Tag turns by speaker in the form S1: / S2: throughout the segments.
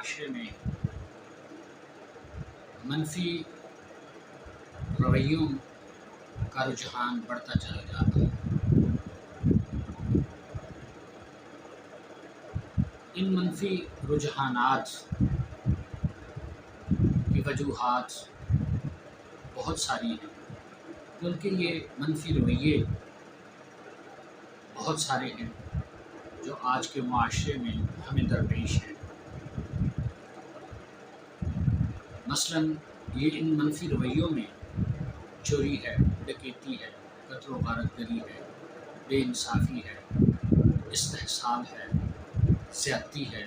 S1: معاشرے میں منفی رویوں کا رجحان بڑھتا چلا جاتا ہے۔ ان منفی رجحانات کی وجوہات بہت ساری ہیں، کیونکہ یہ منفی رویے بہت سارے ہیں جو آج کے معاشرے میں ہمیں درپیش ہیں۔ مثلاً یہ ان منفی رویوں میں چوری ہے، ڈکیتی ہے، قتل و غارت گری ہے، بے انصافی ہے، استحصال ہے، زیادتی ہے،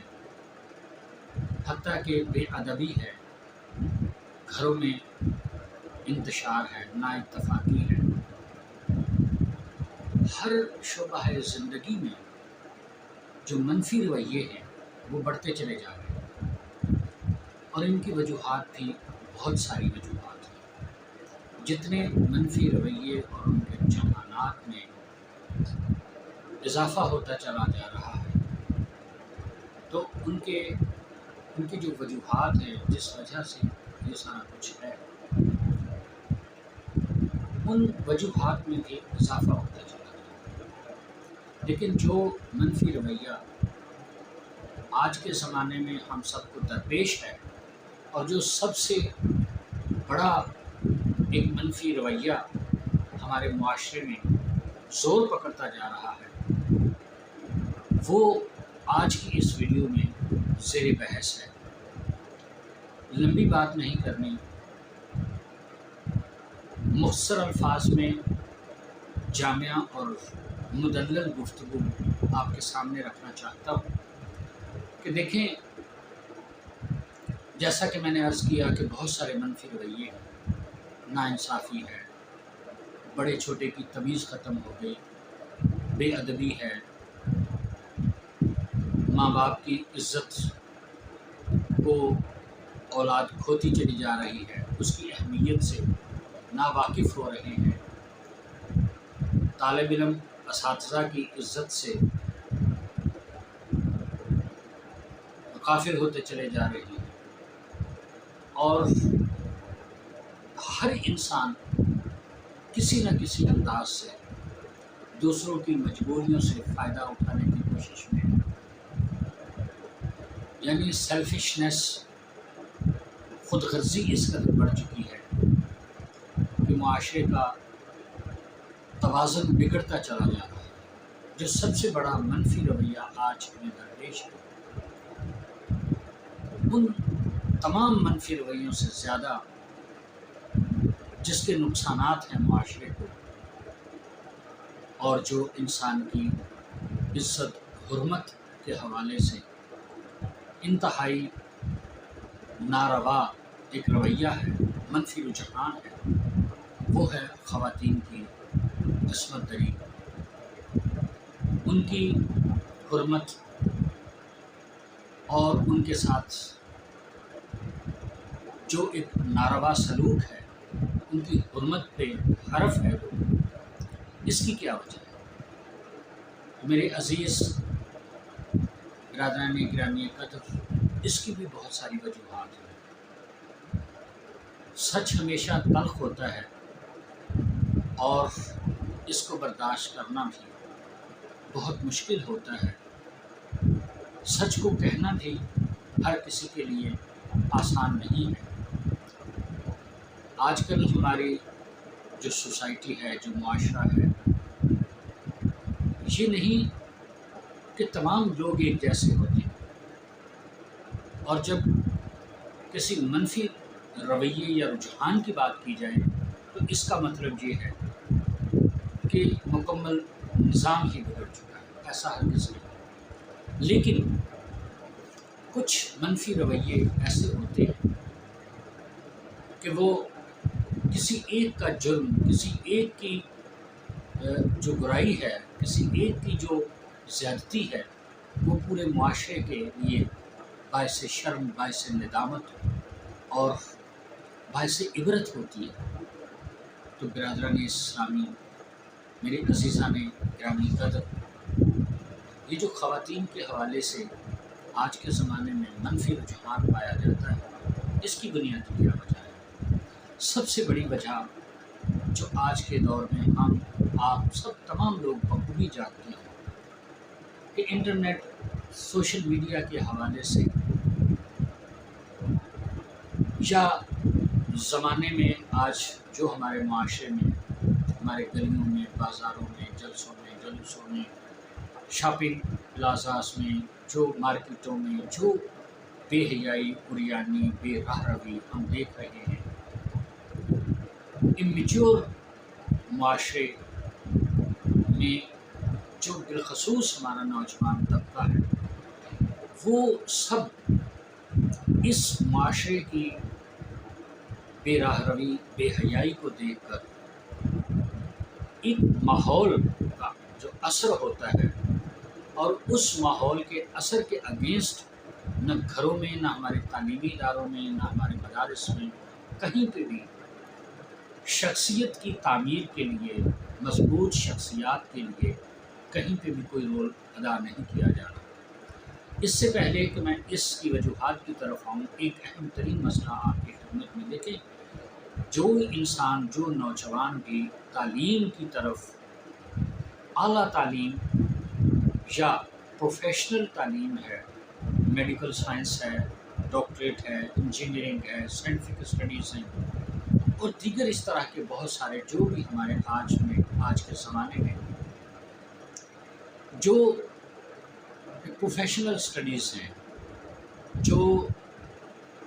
S1: حتیٰ کہ بے ادبی ہے، گھروں میں انتشار ہے، نا اتفاقی ہے۔ ہر شعبہ زندگی میں جو منفی رویے ہیں وہ بڑھتے چلے جا رہے ہیں، اور ان کی وجوہات بھی بہت ساری وجوہات ہیں۔ جتنے منفی رویے اور ان کے رجحانات میں اضافہ ہوتا چلا جا رہا ہے، تو ان کی جو وجوہات ہیں جس وجہ سے یہ سارا کچھ ہے، ان وجوہات میں بھی اضافہ ہوتا چلا جا رہا ہے۔ لیکن جو منفی رویہ آج کے زمانے میں ہم سب کو درپیش ہے، اور جو سب سے بڑا ایک منفی رویہ ہمارے معاشرے میں زور پکڑتا جا رہا ہے، وہ آج کی اس ویڈیو میں زیر بحث ہے۔ لمبی بات نہیں کرنی، مختصر الفاظ میں جامعہ اور مدلل گفتگو آپ کے سامنے رکھنا چاہتا ہوں کہ دیکھیں، جیسا کہ میں نے عرض کیا کہ بہت سارے منفی رویے ہیں، ناانصافی ہے، بڑے چھوٹے کی تمیز ختم ہو گئی، بے ادبی ہے، ماں باپ کی عزت کو اولاد کھوتی چلی جا رہی ہے، اس کی اہمیت سے ناواقف ہو رہے ہیں، طالب علم اساتذہ کی عزت سے غافل ہوتے چلے جا رہے ہیں، اور ہر انسان کسی نہ کسی انداز سے دوسروں کی مجبوریوں سے فائدہ اٹھانے کی کوشش میں ہے۔ یعنی سیلفشنس، خود غرضی اس قدر بڑھ چکی ہے کہ معاشرے کا توازن بگڑتا چلا جا رہا ہے۔ جو سب سے بڑا منفی رویہ آج ہمیں درپیش ہے، ان تمام منفی رویوں سے زیادہ جس کے نقصانات ہیں معاشرے کو، اور جو انسان کی عزت حرمت کے حوالے سے انتہائی ناروا ایک رویہ ہے، منفی رجحان ہے، وہ ہے خواتین کی عصمت دری، ان کی حرمت اور ان کے ساتھ جو ایک ناروا سلوک ہے، ان کی حرمت پہ حرف ہے وہ۔ اس کی کیا وجہ ہے میرے عزیز برادران گرامی قدر؟ اس کی بھی بہت ساری وجوہات ہیں۔ سچ ہمیشہ تلخ ہوتا ہے، اور اس کو برداشت کرنا بھی بہت مشکل ہوتا ہے۔ سچ کو کہنا بھی ہر کسی کے لیے آسان نہیں ہے۔ آج کل ہماری جو سوسائٹی ہے، جو معاشرہ ہے، یہ نہیں کہ تمام لوگ ایک جیسے ہوتے ہیں، اور جب کسی منفی رویے یا رجحان کی بات کی جائے تو اس کا مطلب یہ ہے کہ مکمل نظام ہی بگڑ چکا ہے۔ ایسا ہرگز نہیں۔ لیکن کچھ منفی رویے ایسے ہوتے ہیں کہ وہ کسی ایک کا جرم، کسی ایک کی جو برائی ہے، کسی ایک کی جو زیادتی ہے، وہ پورے معاشرے کے لیے باعث شرم، باعث ندامت اور باعث عبرت ہوتی ہے۔ تو برادران اسلامی، میرے عزیزان گرامی قدر، یہ جو خواتین کے حوالے سے آج کے زمانے میں منفی رجحان پایا جاتا ہے، اس کی بنیادی کیا وجہ ہے؟ سب سے بڑی وجہ جو آج کے دور میں ہم آپ سب تمام لوگ بخوبی جانتے ہیں کہ انٹرنیٹ سوشل میڈیا کے حوالے سے یا زمانے میں آج جو ہمارے معاشرے میں، ہمارے گلیوں میں، بازاروں میں، جلسوں میں، جلوسوں میں، شاپنگ پلازاز میں، جو مارکیٹوں میں جو بے حیائی، عریانی، بے راہ روی ہم دیکھ رہے ہیں، امیچور معاشرے میں جو بالخصوص ہمارا نوجوان طبقہ ہے، وہ سب اس معاشرے کی بے راہ روی، بے حیائی کو دیکھ کر ایک ماحول کا جو اثر ہوتا ہے، اور اس ماحول کے اثر کے اگینسٹ نہ گھروں میں، نہ ہمارے تعلیمی اداروں میں، نہ ہمارے مدارس میں کہیں پہ بھی شخصیت کی تعمیر کے لیے، مضبوط شخصیات کے لیے کہیں پہ بھی کوئی رول ادا نہیں کیا جا رہا۔ اس سے پہلے کہ میں اس کی وجوہات کی طرف آؤں، ایک اہم ترین مسئلہ آپ کی خدمت میں دیکھیں، جو انسان، جو نوجوان بھی تعلیم کی طرف، اعلیٰ تعلیم یا پروفیشنل تعلیم ہے، میڈیکل سائنس ہے، ڈاکٹریٹ ہے، انجینئرنگ ہے، سائنٹیفک اسٹڈیز ہیں، اور دیگر اس طرح کے بہت سارے جو بھی ہمارے آج کے زمانے میں جو پروفیشنل اسٹڈیز ہیں، جو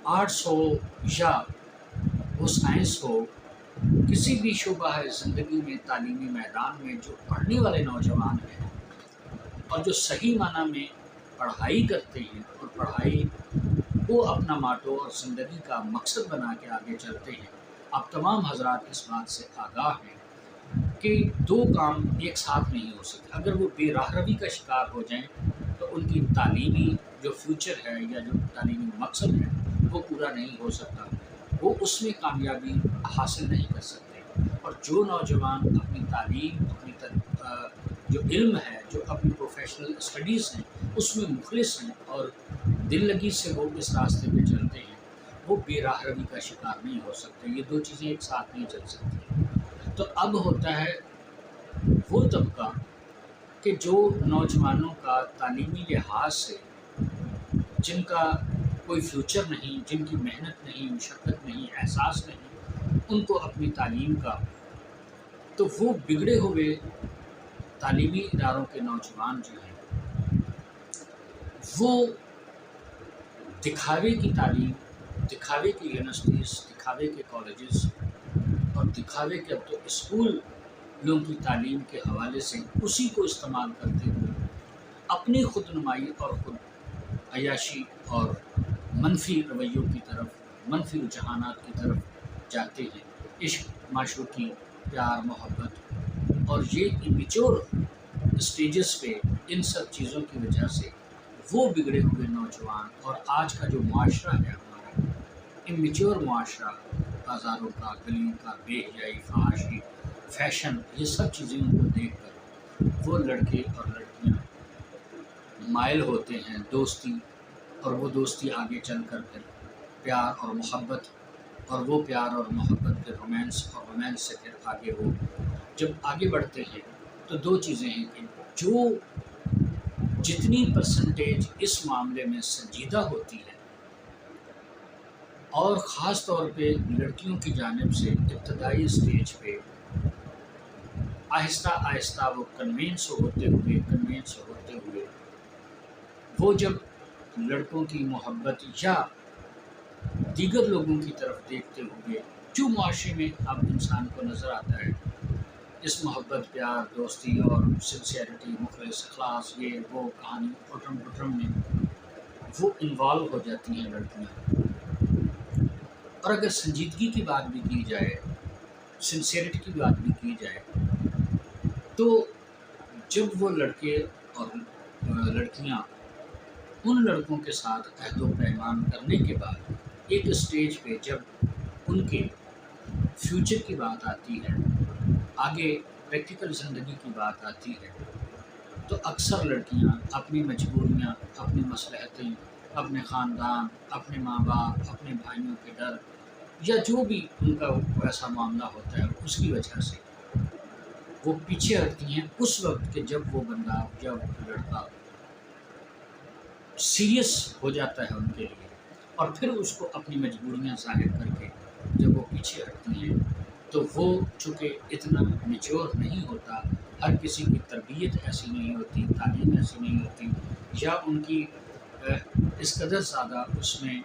S1: آرٹس ہو یا وہ سائنس ہو، کسی بھی شعبہ ہے زندگی میں، تعلیمی میدان میں جو پڑھنے والے نوجوان ہیں اور جو صحیح معنی میں پڑھائی کرتے ہیں اور پڑھائی کو اپنا ماٹو اور زندگی کا مقصد بنا کے آگے چلتے ہیں، آپ تمام حضرات اس بات سے آگاہ ہیں کہ دو کام ایک ساتھ نہیں ہو سکتے۔ اگر وہ بے راہ روی کا شکار ہو جائیں تو ان کی تعلیمی جو فیوچر ہے یا جو تعلیمی مقصد ہے وہ پورا نہیں ہو سکتا، وہ اس میں کامیابی حاصل نہیں کر سکتے۔ اور جو نوجوان اپنی تعلیم، اپنی جو علم ہے، جو اپنی پروفیشنل اسٹڈیز ہیں، اس میں مخلص ہیں اور دل لگی سے وہ اس راستے پہ چلتے ہیں، وہ بے راہ روی کا شکار نہیں ہو سکتے۔ یہ دو چیزیں ایک ساتھ نہیں چل سکتی۔ تو اب ہوتا ہے وہ طبقہ کہ جو نوجوانوں کا تعلیمی لحاظ سے جن کا کوئی فیوچر نہیں، جن کی محنت نہیں، مشقت نہیں، احساس نہیں ان کو اپنی تعلیم کا، تو وہ بگڑے ہوئے تعلیمی اداروں کے نوجوان جو ہیں وہ دکھاوے کی تعلیم، دکھاوے کی یونیورسٹیز، دکھاوے کے کالجز اور دکھاوے کے اب تو اسکولوں کی تعلیم کے حوالے سے اسی کو استعمال کرتے ہوئے اپنی خود نمائی اور خود عیاشی اور منفی رویوں کی طرف، منفی رجحانات کی طرف جاتے ہیں۔ عشق، معشوقی، پیار، محبت اور یہ امیچور اسٹیجز پہ ان سب چیزوں کی وجہ سے وہ بگڑے ہوئے نوجوان اور آج کا جو معاشرہ ہے ہمارا امیچور معاشرہ، بازاروں کا، گلیوں کا، بے حیائی، فحاشی، فیشن، یہ سب چیزیں ان کو دیکھ کر وہ لڑکے اور لڑکیاں مائل ہوتے ہیں دوستی، اور وہ دوستی آگے چل کر پھر پیار اور محبت، اور وہ پیار اور محبت پھر رومانس، اور رومانس سے پھر آگے وہ جب آگے بڑھتے ہیں تو دو چیزیں ہیں کہ جو جتنی پرسنٹیج اس معاملے میں سنجیدہ ہوتی ہے اور خاص طور پہ لڑکیوں کی جانب سے ابتدائی اسٹیج پہ آہستہ آہستہ وہ کنوینس ہوتے ہوئے وہ جب لڑکوں کی محبت یا دیگر لوگوں کی طرف دیکھتے ہوئے جو معاشرے میں اب انسان کو نظر آتا ہے، اس محبت، پیار، دوستی اور سنسیئرٹی، مخلص، اخلاص، یہ وہ کہانی پٹرم میں وہ انوالو ہو جاتی ہیں لڑکیاں۔ اور اگر سنجیدگی کی بات بھی کی جائے، سنسیئرٹی کی بات بھی کی جائے، تو جب وہ لڑکے اور لڑکیاں ان لڑکوں کے ساتھ عہد و پیمان کرنے کے بعد ایک اسٹیج پہ جب ان کے فیوچر کی بات آتی ہے، آگے پریکٹیکل زندگی کی بات آتی ہے، تو اکثر لڑکیاں اپنی مجبوریاں، اپنی مصلحتیں، اپنے خاندان، اپنے ماں باپ، اپنے بھائیوں کے ڈر یا جو بھی ان کا ایسا معاملہ ہوتا ہے اس کی وجہ سے وہ پیچھے ہٹتی ہیں اس وقت کہ جب وہ بندہ یا وہ لڑکا سیریس ہو جاتا ہے ان کے لیے، اور پھر اس کو اپنی مجبوریاں ظاہر کر کے جب وہ پیچھے ہٹتی ہیں تو وہ چونکہ اتنا میچور نہیں ہوتا، ہر کسی کی تربیت ایسی نہیں ہوتی، تعلیم ایسی نہیں ہوتی، یا ان کی اس قدر زیادہ اس میں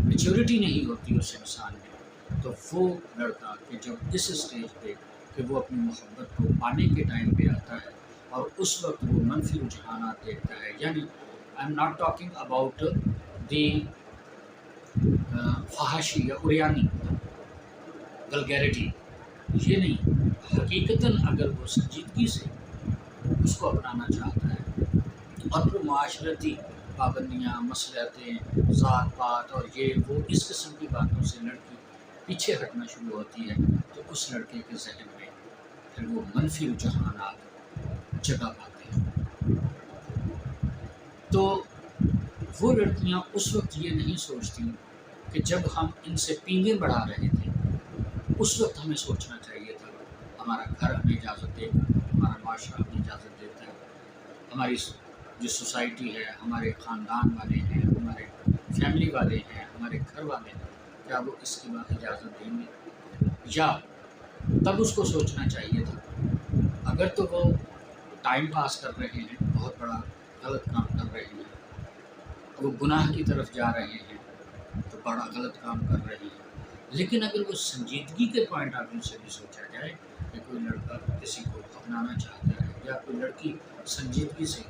S1: میچورٹی نہیں ہوتی اس انسان میں، تو وہ لڑکا کہ جب اس اسٹیج پہ کہ وہ اپنی محبت کو پانے کے ٹائم پہ آتا ہے اور اس وقت وہ منفی رجحانات دیکھتا ہے، یعنی I am not talking about the فحاشی یا اوریانی گلگیرٹی، یہ نہیں، حقیقتاً اگر وہ سنجیدگی سے اس کو اپنانا چاہتا ہے اور پھر معاشرتی پابندیاں، مصلحتیں، ذات پات اور یہ وہ اس قسم کی باتوں سے لڑکی پیچھے ہٹنا شروع ہوتی ہے تو اس لڑکے کے ذہن میں پھر وہ منفی رجحانات جگہ پاتے ہیں۔ تو وہ لڑکیاں اس وقت یہ نہیں سوچتی کہ جب ہم ان سے پینگیں بڑھا رہے تھے اس وقت ہمیں سوچنا چاہیے تھا ہمارا گھر ہمیں اجازت دے گا، ہمارا معاشرہ ہمیں اجازت دیتا ہے، ہماری جو سوسائٹی ہے، ہمارے خاندان والے ہیں، ہمارے فیملی والے ہیں، ہمارے گھر والے ہیں، کیا وہ اس کی بات اجازت دیں گے؟ یا تب اس کو سوچنا چاہیے تھا اگر تو وہ ٹائم پاس کر رہے ہیں، بہت بڑا غلط کام کر رہے ہیں، وہ گناہ کی طرف جا رہے ہیں تو بڑا غلط کام کر رہے ہیں، لیکن اگر وہ سنجیدگی کے پوائنٹ آف ویو سے بھی سوچا جائے کہ کوئی لڑکا کسی کو اپنانا چاہتا ہے یا کوئی لڑکی سنجیدگی سے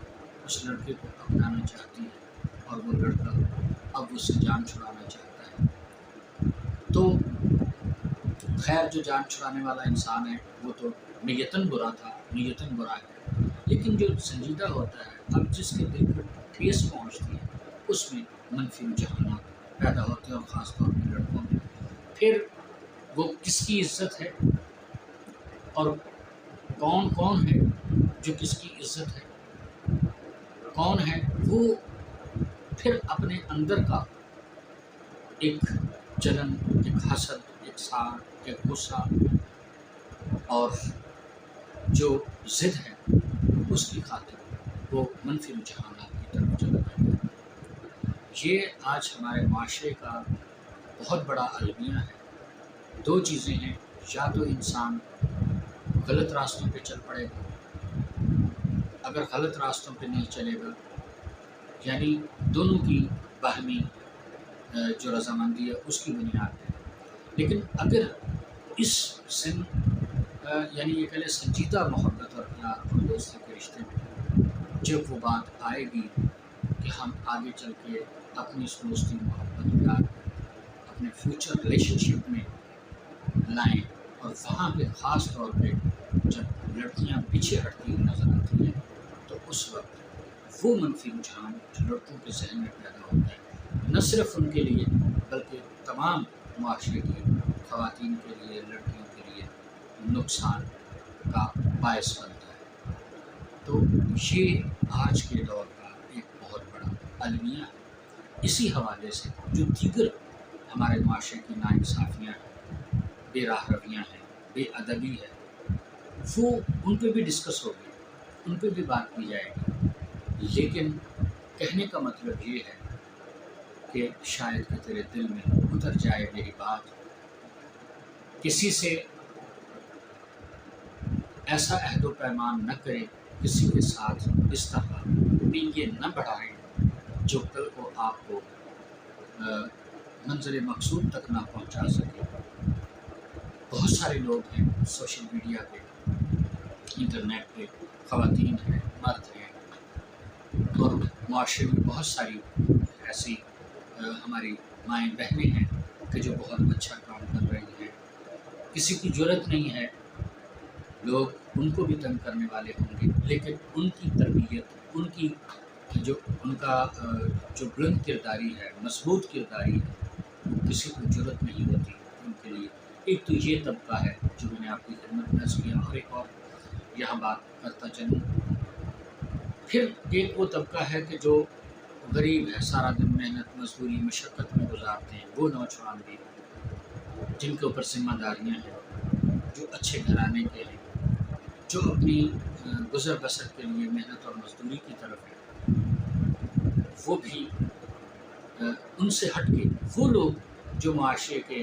S1: اس لڑکے کو اپنانا چاہتی ہے اور وہ لڑکا اب اس سے جان چھڑانا چاہتا ہے، تو خیر جو جان چھڑانے والا انسان ہے وہ تو نیتاً برا تھا، نیتاً برا ہے، لیکن جو سنجیدہ ہوتا ہے اب جس کے دل پر ٹھیس پہنچتی ہے اس میں منفی رجحانات پیدا ہوتے ہیں، اور خاص طور پہ لڑکوں میں پھر وہ کس کی عزت ہے اور کون کون ہے جو کس کی عزت ہے، کون ہے وہ پھر اپنے اندر کا ایک جلن، ایک حسد، ایک ساڑ، ایک غصہ اور جو ضد ہے اس کی خاطر وہ منفی رجحانات کی طرف چلا جاتا ہے۔ یہ آج ہمارے معاشرے کا بہت بڑا المیہ ہے۔ دو چیزیں ہیں، یا تو انسان غلط راستوں پہ چل پڑے گا، اگر غلط راستوں پہ نہیں چلے گا یعنی دونوں کی باہمی جو رضامندی ہے اس کی بنیاد ہے، لیکن اگر اس سن یعنی یہ کہہ لیں سنجیدہ محبت اور پیار اور دوستی کے رشتے میں جب وہ بات آئے گی کہ ہم آگے چل کے اپنی اس دوستی محبت پیار اپنے فیوچر ریلیشن شپ میں لائیں، اور وہاں پہ خاص طور پہ جب لڑکیاں پیچھے ہٹتی ہوئی نظر آتی ہیں تو اس وقت وہ منفی رجحان جو لڑکوں کے ذہن میں پیدا ہوتا ہے نہ صرف ان کے لیے بلکہ تمام معاشرے کی خواتین کے لیے، لڑکیوں کے لیے نقصان کا باعث بنتا ہے۔ تو یہ آج کے دور کا ایک بہت بڑا المیہ ہے۔ اسی حوالے سے جو دیگر ہمارے معاشرے کی ناانصافیاں ہیں، بے راہ رویاں ہیں، بے ادبی ہے، وہ ان پہ بھی ڈسکس ہوگی، ان پہ بھی بات کی جائے گی، لیکن کہنے کا مطلب یہ ہے کہ شاید کہ تیرے دل میں اتر جائے میری بات، کسی سے ایسا عہد و پیمان نہ کرے، کسی کے ساتھ اس طرح پینگیں نہ بڑھائیں جو کل کو آپ کو منزل مقصود تک نہ پہنچا سکے۔ بہت سارے لوگ ہیں سوشل میڈیا پہ، انٹرنیٹ پہ، خواتین ہیں، مرد ہیں، اور معاشرے میں بہت ساری ایسی ہماری مائیں بہنیں ہیں کہ جو بہت اچھا کام کر رہی ہیں، کسی کی جرأت نہیں ہے، لوگ ان کو بھی تنگ کرنے والے ہوں گے، لیکن ان کی تربیت، ان کی جو ان کا جو بلند کرداری ہے، مضبوط کرداری ہے، کسی کو جرأت نہیں ہوتی ان کے لیے۔ ایک تو یہ طبقہ ہے جو میں نے آپ کی خدمت میں عرض کیا، اور ایک اور یہاں بات کرتا چلوں پھر ایک وہ طبقہ ہے کہ جو غریب ہے، سارا دن محنت مزدوری مشقت میں گزارتے ہیں، وہ نوجوان بھی جن کے اوپر ذمہ داریاں ہیں، جو اچھے گھرانے کے ہیں، جو اپنی گزر بسر کے لیے محنت اور مزدوری کی طرف ہے، وہ بھی ان سے ہٹ کے وہ لوگ جو معاشرے کے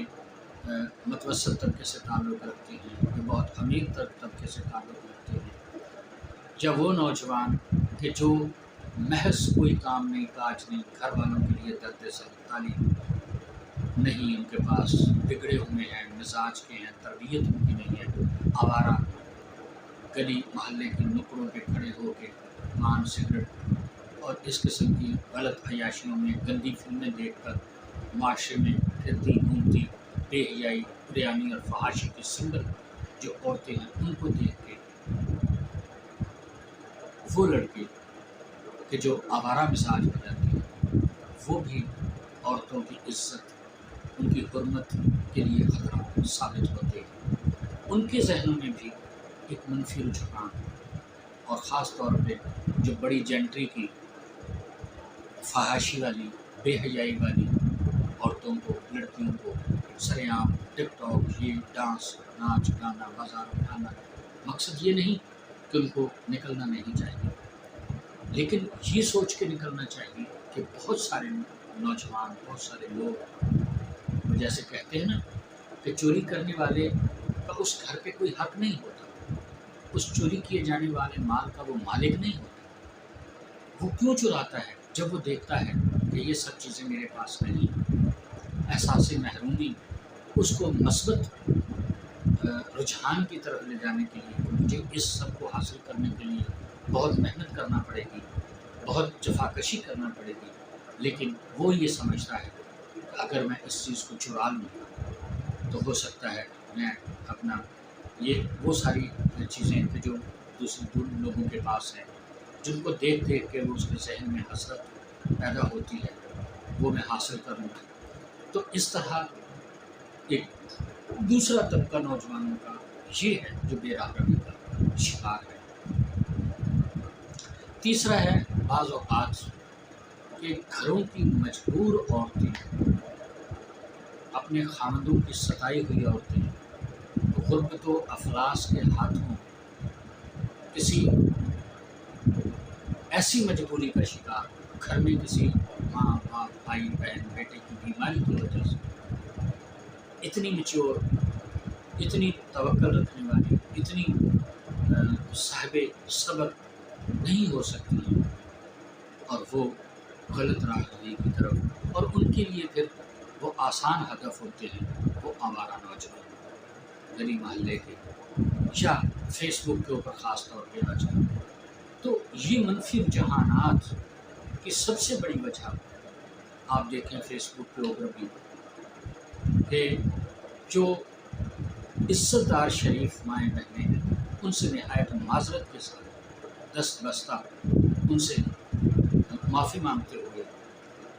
S1: متوسط طبقے سے تعلق رکھتے ہیں یا بہت امیر طبقے سے تعلق رکھتے ہیں، یا وہ نوجوان کہ جو محض کوئی کام نہیں کاج نہیں، گھر والوں کے لیے درد سر، تعلیم نہیں ان کے پاس، بگڑے ہوئے ہیں، مزاج کے ہیں، تربیت ان کی نہیں ہے، آوارہ گلی محلے کے نکڑوں پہ کھڑے ہو کے پان سگریٹ اور اس قسم کی غلط عیاشیوں میں گندی فلمیں دیکھ کر معاشرے میں پھرتی گھومتی بے حیائی بریانی اور فحاشی کی سنگل جو عورتیں ہیں، ان کو دیکھ کے وہ لڑکے کہ جو آوارہ مزاج ہو جاتے ہیں، وہ بھی عورتوں کی عزت ان کی حرمت کے لیے خطرہ ثابت ہوتے ہیں۔ ان کے ذہنوں میں بھی ایک منفی رجحان، اور خاص طور پہ جو بڑی جینٹری کی فحاشی والی بے حیائی والی عورتوں کو، لڑکیوں کو سر عام ٹک ٹاک، یہ ڈانس ناچ گانا بازار اٹھانا، مقصد یہ نہیں کہ ان کو نکلنا نہیں چاہیے، لیکن یہ سوچ کے نکلنا چاہیے کہ بہت سارے نوجوان، بہت سارے لوگ جیسے کہتے ہیں نا کہ چوری کرنے والے کا اس گھر پہ کوئی حق نہیں ہوتا، اس چوری کیے جانے والے مال کا وہ مالک نہیں ہوتا۔ وہ کیوں چراتا ہے؟ جب وہ دیکھتا ہے کہ یہ سب چیزیں میرے پاس نہیں، احساس محرومی اس کو مثبت رجحان کی طرف لے جانے کے لیے مجھے اس سب کو حاصل کرنے کے لیے بہت محنت کرنا پڑے گی، بہت جفاکشی کرنا پڑے گی، لیکن وہ یہ سمجھتا ہے کہ اگر میں اس چیز کو چرا لوں تو ہو سکتا ہے میں اپنا یہ وہ ساری چیزیں کہ جو دوسرے لوگوں کے پاس ہیں، جن کو دیکھ دیکھ کے وہ اس کے ذہن میں حسرت پیدا ہوتی ہے، وہ میں حاصل کروں گا۔ تو اس طرح ایک دوسرا طبقہ نوجوانوں کا یہ ہے جو بے راہ روی کا شکار ہے۔ تیسرا ہے بعض اوقات کہ گھروں کی مجبور عورتیں، اپنے خاندوں کی ستائی ہوئی عورتیں غربت و افلاس کے ہاتھوں کسی ایسی مجبوری کا شکار، گھر میں کسی ماں باپ بھائی بہن بیٹے کی بیماری کی وجہ سے اتنی میچور، اتنی توکل رکھنے والی، اتنی صاحب صبر نہیں ہو سکتی ہیں، اور وہ غلط راہ روی کی طرف، اور ان کے لیے پھر وہ آسان ہدف ہوتے ہیں، وہ آوارہ نوجوان گلی محلے کے یا فیس بک کے اوپر خاص طور پہ آ جائیں۔ تو یہ منفی رجحانات کی سب سے بڑی وجہ آپ دیکھیں فیس بک کے اوپر بھی کہ جو عزت دار شریف مائیں بہنیں ہیں، ان سے نہایت معذرت کے ساتھ دست بستہ ان سے معافی مانگتے ہوئے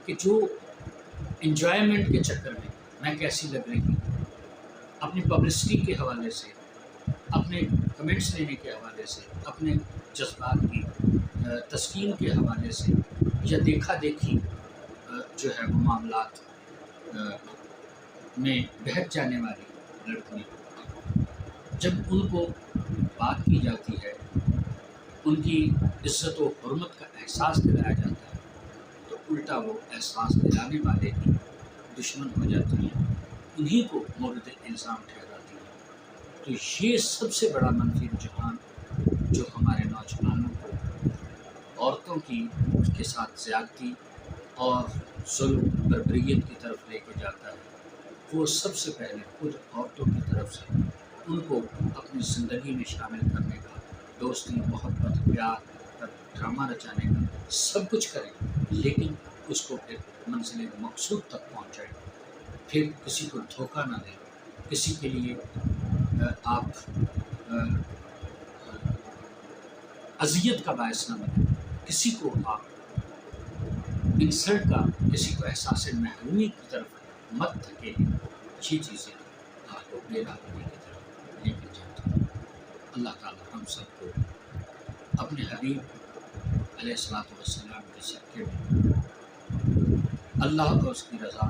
S1: کہ جو انجوائمنٹ کے چکر میں کیسی لگ رہی ہوں، اپنی پبلسٹی کے حوالے سے، اپنے کمنٹس لینے کے حوالے سے، اپنے جذبات کی تسکین کے حوالے سے، یا دیکھا دیکھی جو ہے وہ معاملات میں بہک جانے والی لڑکیاں، جب ان کو بات کی جاتی ہے، ان کی عزت و حرمت کا احساس دلایا جاتا ہے، تو الٹا وہ احساس دلانے والے ہی دشمن ہو جاتی ہیں، انہی کو مورد الزام ٹھہراتی ہیں۔ تو یہ سب سے بڑا منفی رجحان جو ہمارے نوجوانوں کو عورتوں کے ساتھ زیادتی اور ظلم بربریت کی طرف لے کے جاتا ہے، وہ سب سے پہلے خود عورتوں کی طرف سے ان کو اپنی زندگی میں شامل کرنے کا، دوستی محبت پیار کا ڈرامہ رچانے کا سب کچھ کریں، لیکن اس کو پھر منزل مقصود تک پہنچائیں، پھر کسی کو دھوکہ نہ دیں، کسی کے لیے آپ اذیت کا باعث نہ بنیں، کسی کو آپ انسلٹ کا، کسی کو احساس محرومی کی طرف مت دھکیلیں۔ یہ چیزیں آپ کو بے راہ روی کی طرف لے کے جاتی ہیں۔ اللہ تعالیٰ ہم سب کو اپنے حبیب علیہ الصلوۃ والسلام کے صدقے میں اللہ کو اس کی رضا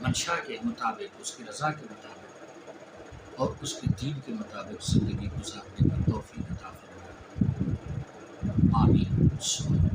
S1: منشا کے مطابق، اس کی رضا کے مطابق اور اس کے دین کے مطابق زندگی گزارنے کی توفیق عطا فرمائے۔ آمین۔